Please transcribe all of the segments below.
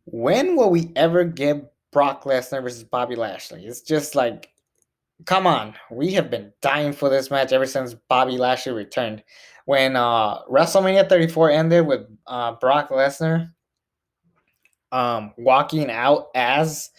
When will we ever get Brock Lesnar versus Bobby Lashley? It's just like, come on. We have been dying for this match ever since Bobby Lashley returned. When WrestleMania 34 ended with Brock Lesnar walking out as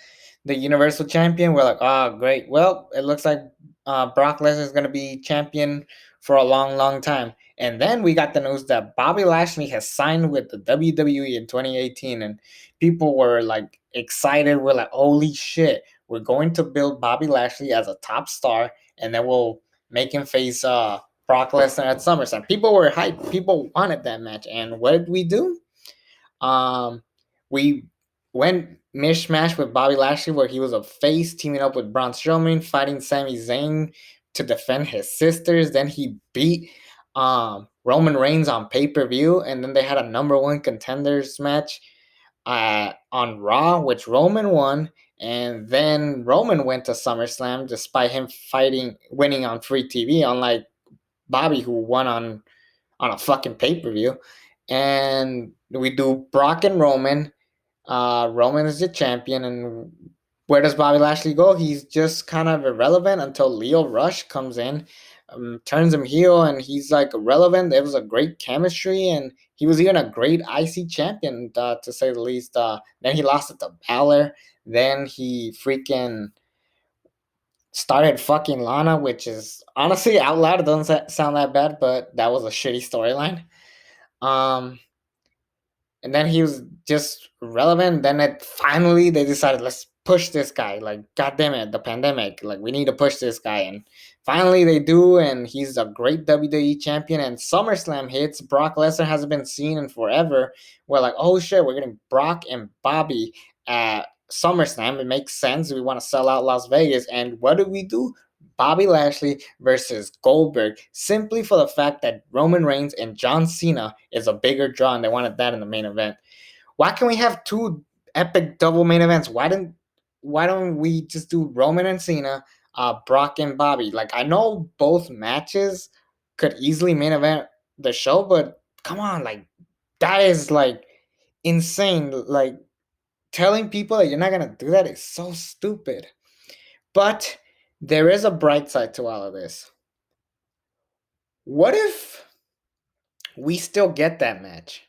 the Universal Champion, we're like, oh, great. Well, it looks like Brock Lesnar is going to be champion for a long, long time. And then we got the news that Bobby Lashley has signed with the WWE in 2018, and people were like excited. We're like, holy shit, we're going to build Bobby Lashley as a top star, and then we'll make him face Brock Lesnar at SummerSlam. People were hyped. People wanted that match, and what did we do? Um, we went mishmash with Bobby Lashley, where he was a face teaming up with Braun Strowman, fighting Sami Zayn to defend his sisters. Then he beat Roman Reigns on pay per view, and then they had a number one contenders match on Raw, which Roman won. And then Roman went to SummerSlam despite him winning on free TV, unlike Bobby, who won on a fucking pay per view. And we do Brock and Roman. Roman is the champion, and where does Bobby Lashley go? He's just kind of irrelevant until Leo Rush comes in, turns him heel, and he's like irrelevant. It was a great chemistry, and he was even a great IC champion, to say the least. Then he lost it to Balor. Then he freaking started fucking Lana, which is honestly out loud. It doesn't sound that bad, but that was a shitty storyline. Um, and then he was just relevant. Then finally they decided, let's push this guy. Like, god damn it, the pandemic. Like, we need to push this guy. And finally they do, and he's a great WWE champion. And SummerSlam hits. Brock Lesnar hasn't been seen in forever. We're like, oh shit, we're getting Brock and Bobby at SummerSlam. It makes sense. We want to sell out Las Vegas. And what do? Bobby Lashley versus Goldberg, simply for the fact that Roman Reigns and John Cena is a bigger draw, and they wanted that in the main event. Why can we have two epic double main events? Why don't we just do Roman and Cena, Brock and Bobby? Like, I know both matches could easily main event the show, but come on, like, that is like insane. Like, telling people that you're not gonna do that is so stupid. But there is a bright side to all of this. What if we still get that match?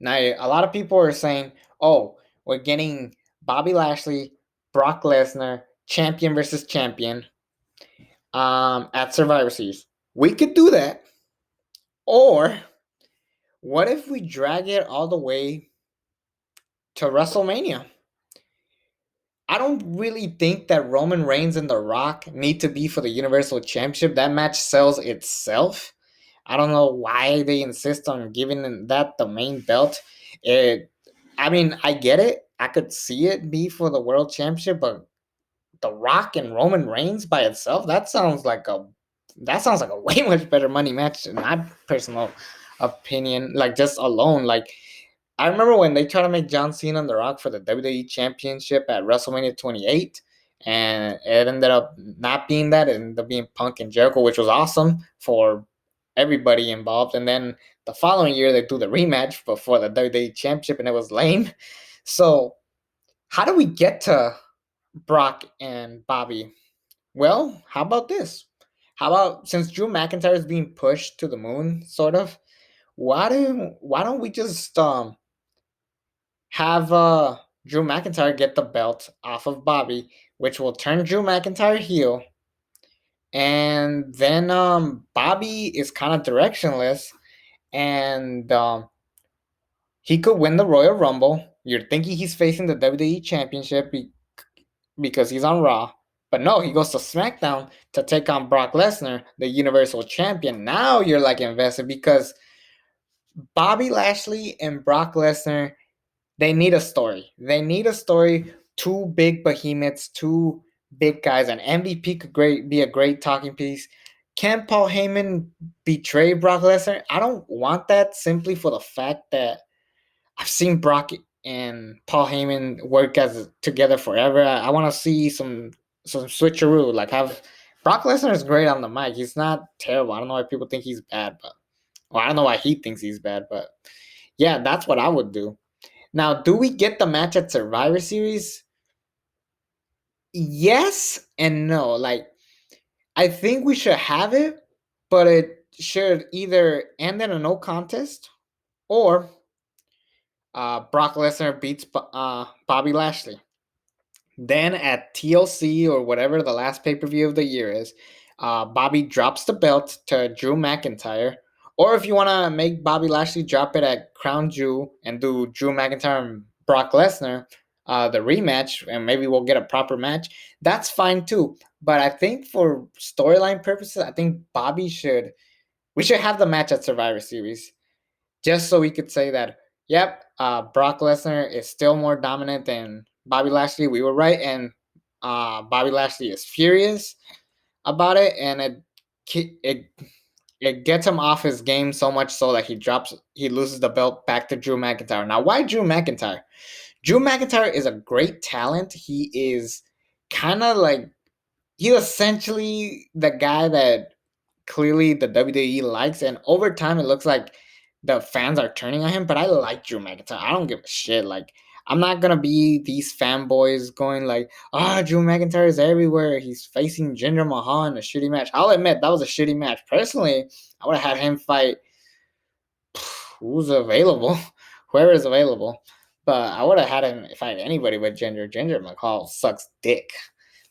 Now, a lot of people are saying, oh, we're getting Bobby Lashley, Brock Lesnar, champion versus champion at Survivor Series. We could do that. Or what if we drag it all the way to WrestleMania? I don't really think that Roman Reigns and The Rock need to be for the Universal Championship. That match sells itself. I don't know why they insist on giving that the main belt. It, I mean, I get it. I could see it be for the World Championship, but The Rock and Roman Reigns by itself, that sounds like a way much better money match in my personal opinion. Like, just alone, like, I remember when they tried to make John Cena and The Rock for the WWE Championship at WrestleMania 28, and it ended up not being that. It ended up being Punk and Jericho, which was awesome for everybody involved. And then the following year, they do the rematch before the WWE Championship, and it was lame. So, how do we get to Brock and Bobby? Well, how about this? How about, since Drew McIntyre is being pushed to the moon, sort of? Why don't we just have Drew McIntyre get the belt off of Bobby, which will turn Drew McIntyre heel, and then Bobby is kind of directionless, and he could win the Royal Rumble. You're thinking he's facing the WWE Championship because he's on Raw, but no, he goes to SmackDown to take on Brock Lesnar, the Universal Champion. Now you're like invested because Bobby Lashley and Brock Lesnar, they need a story. They need a story. Two big behemoths, two big guys. An MVP could be a great talking piece. Can Paul Heyman betray Brock Lesnar? I don't want that, simply for the fact that I've seen Brock and Paul Heyman work as together forever. I want to see some switcheroo. Like, have Brock Lesnar is great on the mic. He's not terrible. I don't know why people think he's bad, but, well, I don't know why he thinks he's bad, but yeah, that's what I would do. Now, do we get the match at Survivor Series? Yes and no. Like, I think we should have it, but it should either end in a no contest or Brock Lesnar beats Bobby Lashley. Then at TLC or whatever the last pay per view of the year is, Bobby drops the belt to Drew McIntyre. Or if you want to make Bobby Lashley drop it at Crown Jewel and do Drew McIntyre and Brock Lesnar, the rematch, and maybe we'll get a proper match, that's fine too. But I think for storyline purposes, I think we should have the match at Survivor Series just so we could say that, yep, Brock Lesnar is still more dominant than Bobby Lashley. We were right, and Bobby Lashley is furious about it, and it it gets him off his game so much so that he loses the belt back to Drew McIntyre. Now, why Drew McIntyre? Drew McIntyre is a great talent. He is kind of like he's essentially the guy that clearly the WWE likes, and over time it looks like the fans are turning on him. But I like Drew McIntyre. I don't give a shit. Like I'm not gonna be these fanboys going like, "Ah, oh, Drew McIntyre is everywhere. He's facing Jinder Mahal in a shitty match." I'll admit that was a shitty match. Personally, I would have had him fight who's available, whoever is available. But I would have had him fight anybody but Jinder. Jinder Mahal sucks dick.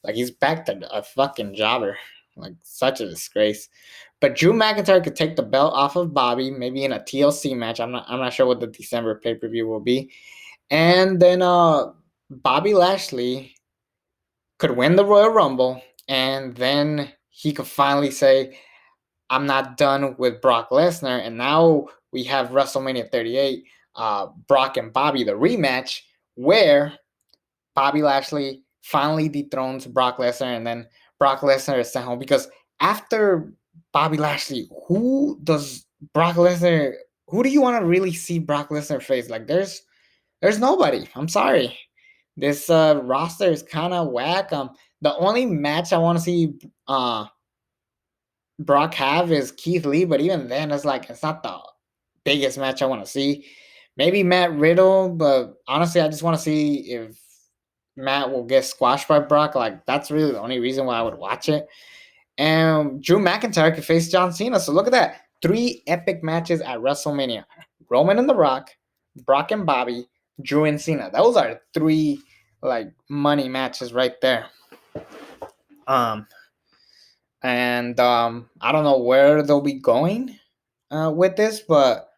Like he's back to a fucking jobber. Like such a disgrace. But Drew McIntyre could take the belt off of Bobby, maybe in a TLC match. I'm not sure what the December pay-per-view will be. And then Bobby Lashley could win the Royal Rumble, and then he could finally say, I'm not done with Brock Lesnar. And now we have WrestleMania 38, Brock and Bobby, the rematch, where Bobby Lashley finally dethrones Brock Lesnar, and then Brock Lesnar is sent home. Because after Bobby Lashley, Brock Lesnar? Who do you want to really see Brock Lesnar face? Like, there's nobody. I'm sorry. This roster is kind of whack. The only match I want to see Brock have is Keith Lee, but even then, it's not the biggest match I want to see. Maybe Matt Riddle, but honestly, I just want to see if Matt will get squashed by Brock. Like that's really the only reason why I would watch it. And Drew McIntyre could face John Cena. So look at that. 3 epic matches at WrestleMania. Roman and The Rock, Brock and Bobby, Drew and Cena. Those are 3 like money matches right there. Um and I don't know where they'll be going with this, but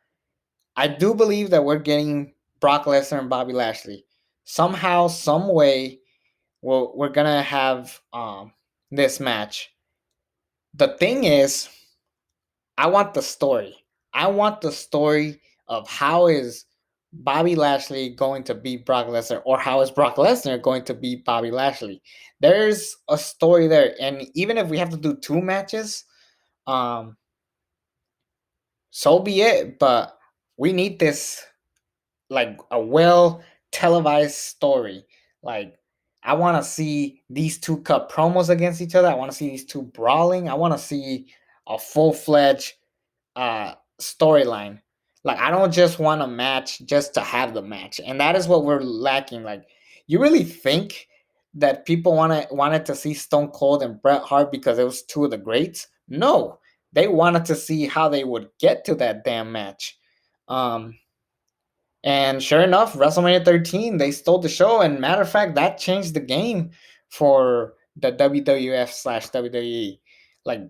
I do believe that we're getting Brock Lesnar and Bobby Lashley. Somehow, some way, we're gonna have this match. The thing is, I want the story. I want the story of how is Bobby Lashley going to beat Brock Lesnar, or how is Brock Lesnar going to beat Bobby Lashley. There's a story there, and even if we have to do 2 matches, um, so be it. But we need this like a well televised story. Like I want to see these 2 cut promos against each other. I want to see these 2 brawling. I want to see a full-fledged storyline. Like I don't just want a match just to have the match, and that is what we're lacking. Like you really think that people wanted to see Stone Cold and Bret Hart because it was 2 of the greats? No, they wanted to see how they would get to that damn match. Um, and sure enough, WrestleMania 13, they stole the show. And matter of fact, that changed the game for the WWF slash WWE. Like,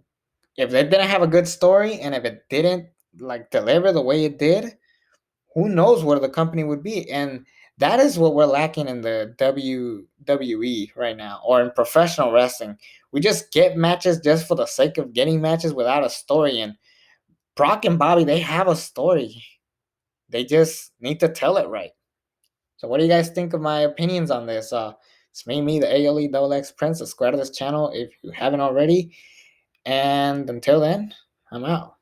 if they didn't have a good story and if it didn't like deliver the way it did, who knows where the company would be? And that is what we're lacking in the WWE right now, or in professional wrestling. We just get matches just for the sake of getting matches without a story. And Brock and Bobby, they have a story. They just need to tell it right. So what do you guys think of my opinions on this? It's me, the AOE Double X Prince. Subscribe to this channel if you haven't already. And until then, I'm out.